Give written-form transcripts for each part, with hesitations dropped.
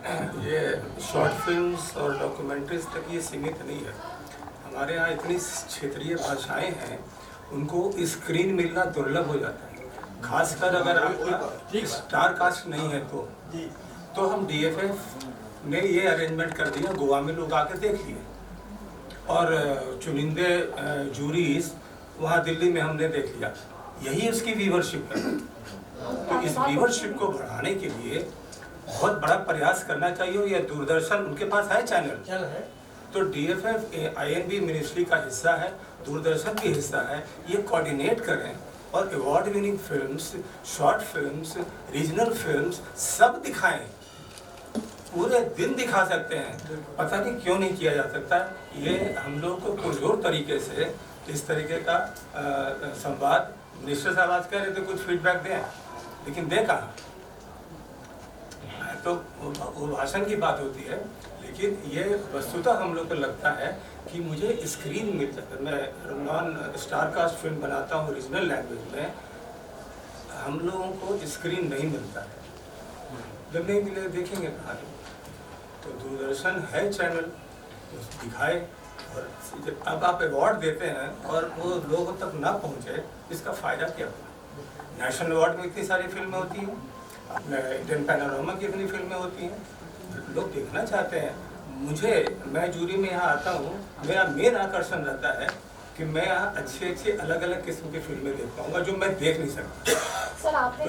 ये short films और documentaries तक ये सीमित नहीं है। हमारे यहाँ इतनी क्षेत्रीय भाषाएं हैं, उनको स्क्रीन मिलना दुर्लभ हो जाता है। खासकर अगर आपका स्टार कास्ट नहीं है तो हम DFF ने ये अरेंजमेंट कर दिया, गोवा में लोग आके देख लिए और चुनिंदे जूरीज वहाँ दिल्ली में हमने देख लिया। यही उसकी व्यूवरशिप है। तो इस व्यूवरशिप को बढ़ाने के लिए बहुत बड़ा प्रयास करना चाहिए। या दूरदर्शन, उनके पास है चैनल है, तो DFF INB मिनिस्ट्री का हिस्सा है, दूरदर्शन की हिस्सा है। ये कोऑर्डिनेट करें और award winning films, short films, regional films सब दिखाएं। पूरे दिन दिखा सकते हैं, पता नहीं क्यों नहीं किया जा सकता। ये हम लोग को पुरजोर तरीके से इस तरीके का संवाद, मिनिस्टर साहब आज कह रहे थे कुछ फीडबैक दें, लेकिन दे कहाँ? तो वो भाषण की बात होती है, लेकिन ये वस्तुतः हम लोग को लगता है कि मुझे स्क्रीन मिल जाता है। मैं नॉन स्टार कास्ट फिल्म बनाता हूँ रीजनल लैंग्वेज में, हम लोगों को स्क्रीन नहीं मिलता है। जब नहीं मिले देखेंगे कहाँ? तो दूरदर्शन है चैनल, तो दिखाए। और अब आप अवार्ड देते हैं और वो लोगों तक ना पहुँचे, इसका फ़ायदा क्या होगा? नेशनल अवार्ड में इतनी सारी फिल्में होती हैं, अपने इंडियन पैनोरामा की इतनी फिल्में होती हैं, लोग देखना चाहते हैं। मैं जूरी में यहाँ आता हूँ, मेरा मेन आकर्षण रहता है कि मैं यहाँ अच्छी अलग अलग किस्म की फिल्में देख पाऊँगा जो मैं देख नहीं सकता। सर आपने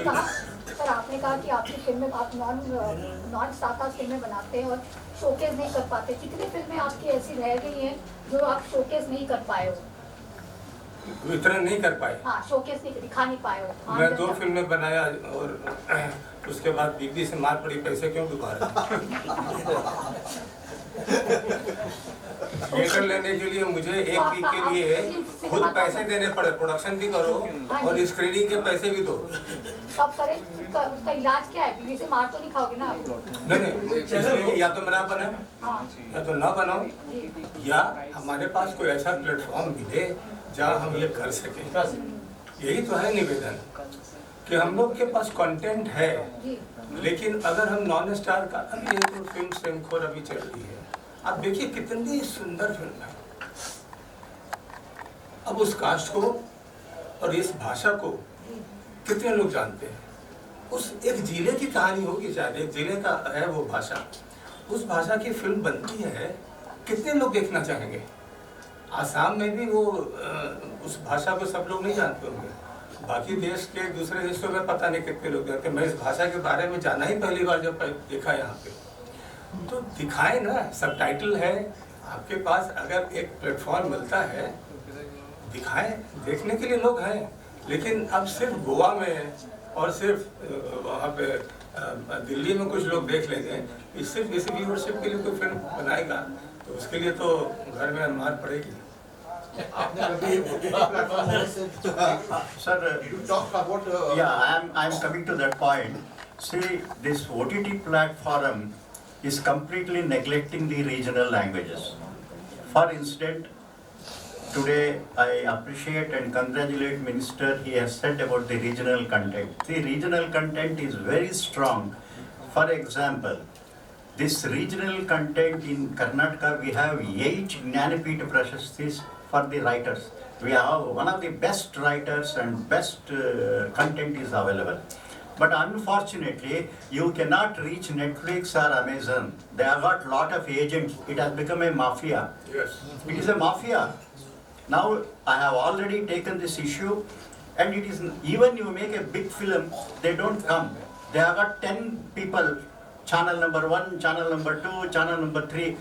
कहा कि आपकी फिल्में, आप नॉन स्टार फिल्में बनाते हैं और शोकेस नहीं कर पाते। कितनी फिल्में आपकी ऐसी रह गई हैं जो आप शोकेस नहीं कर पाए हो? वितरण नहीं कर पाए। हाँ, शोकेस नहीं दिखा नहीं पाए हो। मैं 2 फिल्में बनाया और उसके बाद बीबी से मार पड़ी, पैसे क्यों डुबा रहे? थिएटर लेने के लिए मुझे एक वीक के लिए खुद पैसे देने पड़े, प्रोडक्शन भी करो और स्क्रीनिंग के पैसे भी दो। अब करें, उसका इलाज क्या है? बीवी से मार तो नहीं खाओगे ना आप? नहीं, या तो मैं ना बनाऊं या तो ना बनाओ, या हमारे पास कोई ऐसा प्लेटफॉर्म मिले जहाँ हम ये कर सकें। यही तो है निवेदन कि हम लोग के पास कंटेंट है, लेकिन अगर हम नॉन स्टार का, अभी ये तो फिल्म प्रेमखोर अभी चल रही है, आप देखिए कितनी सुंदर फिल्म है। अब उस कास्ट को और इस भाषा को कितने लोग जानते हैं? उस एक जिले की कहानी होगी, शायद एक जिले का है वो भाषा, उस भाषा की फिल्म बनती है, कितने लोग देखना चाहेंगे? आसाम में भी वो उस भाषा को सब लोग नहीं जानते होंगे, बाकी देश के दूसरे हिस्सों में पता नहीं कितने लोग जानते। मैं इस भाषा के बारे में जाना ही पहली बार जब देखा यहाँ पे। तो दिखाएं ना, सबटाइटल है आपके पास, अगर एक प्लेटफॉर्म मिलता है दिखाएं, देखने के लिए लोग हैं। लेकिन अब सिर्फ गोवा में और सिर्फ वहाँ पे दिल्ली में कुछ लोग देख लेंगे, सिर्फ इसी व्यूअरशिप के लिए कोई फिल्म बनाएगा तो उसके लिए तो घर में मार पड़ेगी। Sir, you talk about yeah, I'm coming to that point. See, this OTT platform is completely neglecting the regional languages. For instance, today I appreciate and congratulate Minister. He has said about the regional content. The regional content is very strong. For example, this regional content in Karnataka, we have 8 Jnanapith Prashastis for the writers. We have one of the best writers and best content is available. But unfortunately, you cannot reach Netflix or Amazon. They have got lot of agents. It has become a mafia. Yes. It is a mafia. Now, I have already taken this issue, and it is, even you make a big film, they don't come. They have got 10 people, channel number 1, channel number 2, channel number 3,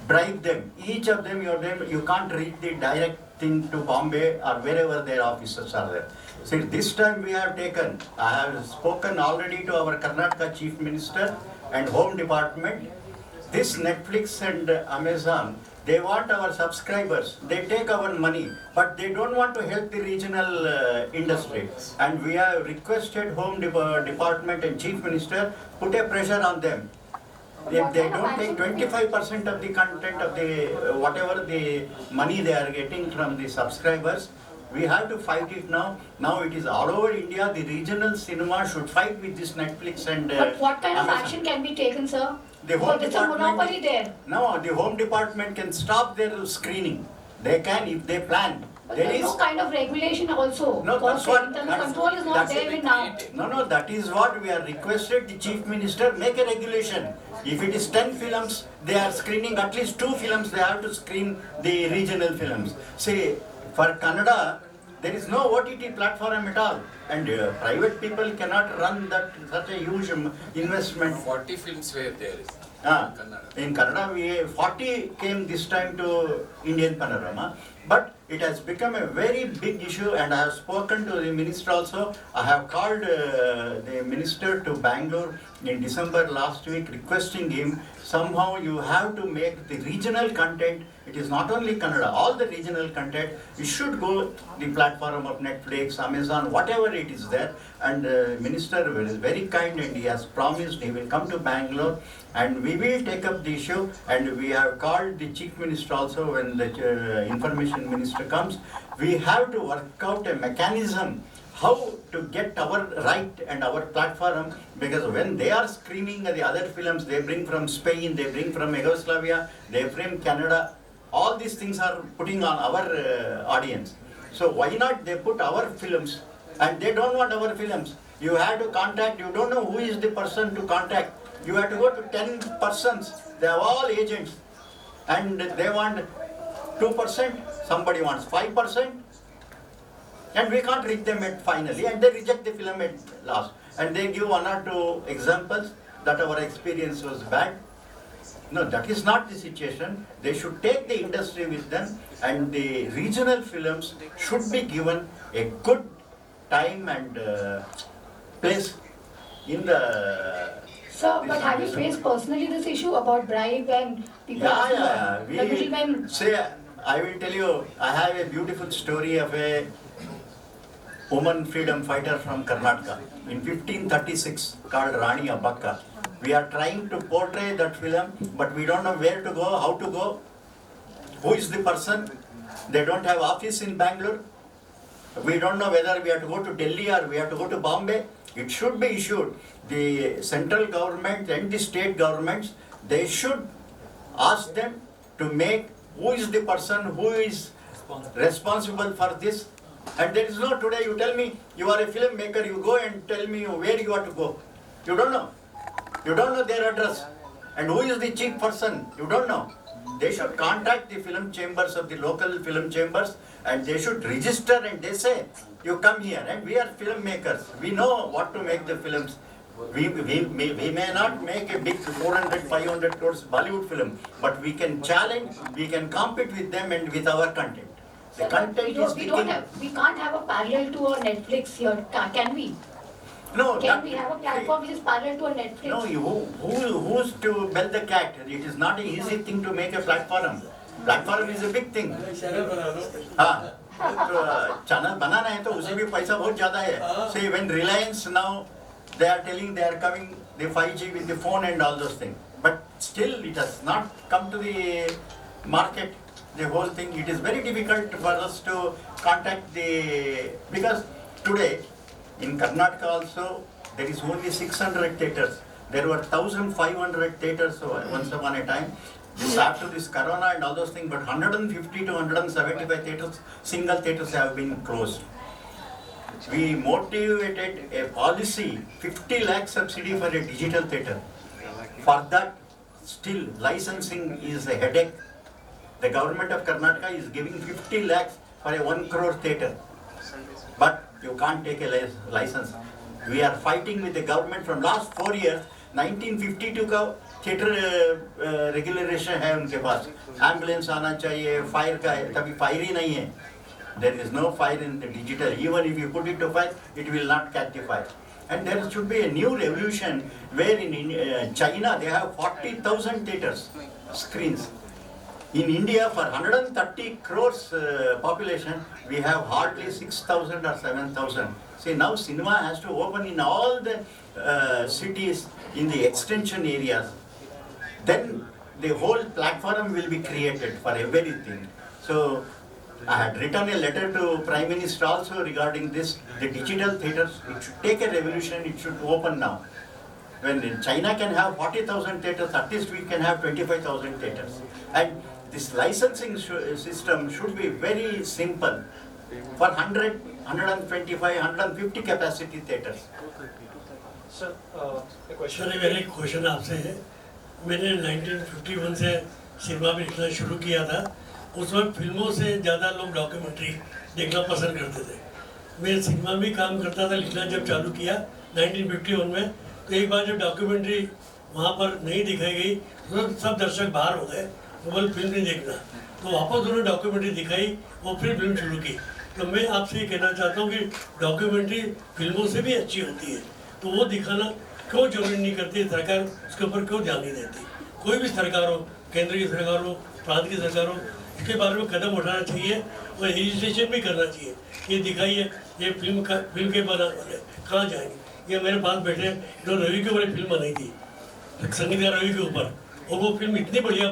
bribe them. Each of them, you can't reach the direct thing to Bombay or wherever their officers are there. So this time we have taken, I have spoken already to our Karnataka Chief Minister and Home Department. This Netflix and Amazon, they want our subscribers, they take our money, but they don't want to help the regional industry. And we have requested Home Department and Chief Minister, put a pressure on them. If they don't take 25% of the content of the, whatever the money they are getting from the subscribers, We have to fight it now. Now it is all over India. The regional cinema should fight with this Netflix and But what kind of Amazon. action can be taken, sir? The home Because it's a monopoly there. No, the home department can stop their screening. They can if they plan. But There there's is no kind of regulation also. No, because that's what- internal that's- control is not that's- there even now. no. That is what we are requested. The chief minister make a regulation. If it is 10 films, they are screening at least 2 films. They have to screen the regional films. See, for Kannada, there is no OTT platform at all, and private people cannot run that such a huge investment. 40 films were there. In Kannada, 40 came this time to Indian Panorama, but it has become a very big issue, and I have spoken to the minister also. I have called the minister to Bangalore in December last week, requesting him, somehow you have to make the regional content. It is not only Kannada, all the regional content, it should go the platform of Netflix, Amazon, whatever it is there. And minister is very kind, and he has promised he will come to Bangalore, and we will take up the issue. And we have called the chief minister also when the information minister comes. We have to work out a mechanism how to get our right and our platform, because when they are screening the other films, they bring from Spain, they bring from Yugoslavia, they bring Canada. All these things are putting on our audience. So why not they put our films? And they don't want our films. You have to contact, you don't know who is the person to contact. You have to go to 10 persons. They are all agents. And they want 2%, somebody wants 5%. And we can't reach them at finally. And they reject the film at last. And they give 1 or 2 examples that our experience was bad. No, that is not the situation. They should take the industry with them, and the regional films should be given a good time and place in the... Sir, but have you faced personally this issue about bribe and people Yeah. the middlemen? Say, I will tell you, I have a beautiful story of a woman freedom fighter from Karnataka in 1536 called Rani Abbakka. We are trying to portray that film, but we don't know where to go, how to go, who is the person. They don't have office in Bangalore. We don't know whether we have to go to Delhi or we have to go to Bombay. It should be issued. The central government and the state governments, they should ask them to make who is the person who is responsible for this. And there is no today, you tell me you are a filmmaker, you go and tell me where you are to go. You don't know. You don't know their address. And who is the chief person? You don't know. They should contact the film chambers of the local film chambers, and they should register, and they say, you come here, and we are filmmakers. We know what to make the films. We may not make a big 400, 500 crores Bollywood film, but we can challenge, we can compete with them and with our content. The Sir, but content is the king. we can't have a parallel to a Netflix here, can we? No, Can we have a platform which is parallel to a Netflix? No, who's to bell the cat? It is not an easy thing to make a platform. Platform is a big thing. हाँ, तो channel बनाना है तो उसे भी पैसा बहुत ज़्यादा है. See, when Reliance now, they are telling they are coming the 5G with the phone and all those things. But still, it has not come to the market. The whole thing, it is very difficult for us to contact the, because today in Karnataka also there is only 600 theatres. There were 1,500 theatres once upon a time. This after this corona and all those things, but 150 to 175 theatres, single theatres have been closed. We motivated a policy, 50 lakh subsidy for a digital theatre. For that, still licensing is a headache. The government of Karnataka is giving 50 lakhs for a 1 crore theatre. But you can't take a license. We are fighting with the government from last 4 years. 1952 का theatre regulation है उनके पास. Ambulance आना चाहिए, fire का है, तभी fire ही नहीं है. There is no fire in the digital. Even if you put it to fire, it will not catch the fire. And there should be a new revolution where in China they have 40,000 theaters, screens. In India, for 130 crores population, we have hardly 6,000 or 7,000. See, now cinema has to open in all the cities, in the extension areas. Then the whole platform will be created for everything. So, I had written a letter to Prime Minister also regarding this. The digital theatres, it should take a revolution, it should open now. When in China can have 40,000 theatres, at least we can have 25,000 theatres. And this licensing system should be very simple for 100, 125, 150 capacity theatres. Sir question sir मेरा एक question आपसे है। मैंने 1951 से cinema में लिखना शुरू किया था। उस वक्त फिल्मों से ज़्यादा लोग डॉक्यूमेंट्री देखना पसंद करते थे। मैं सिनेमा में काम करता था, लिखना जब चालू किया 1951 में, तो एक बार जब डॉक्यूमेंट्री वहाँ पर नहीं दिखाई गई तो सब दर्शक बाहर हो गए, तो बोले फिल्म नहीं देखना। तो वापस उन्होंने डॉक्यूमेंट्री दिखाई, वो फिर फिल्म शुरू की। तो मैं आपसे ये कहना चाहता हूँ कि डॉक्यूमेंट्री फिल्मों से भी अच्छी होती है, तो वो दिखाना क्यों जरूरी नहीं करती सरकार, उसके ऊपर क्यों ध्यान नहीं देती? कोई भी सरकार हो, केंद्र की सरकार हो, प्रांत की सरकार हो, इसके बारे में कदम उठाना चाहिए और रजिस्ट्रेशन भी करना चाहिए। ये दिखाइए ये फिल्म के बना कहाँ जाएंगे। ये मेरे पास बैठे जो रवि के ऊपर फिल्म बनाई थी, संगीतकार रवि के ऊपर, और वो फिल्म इतनी बढ़िया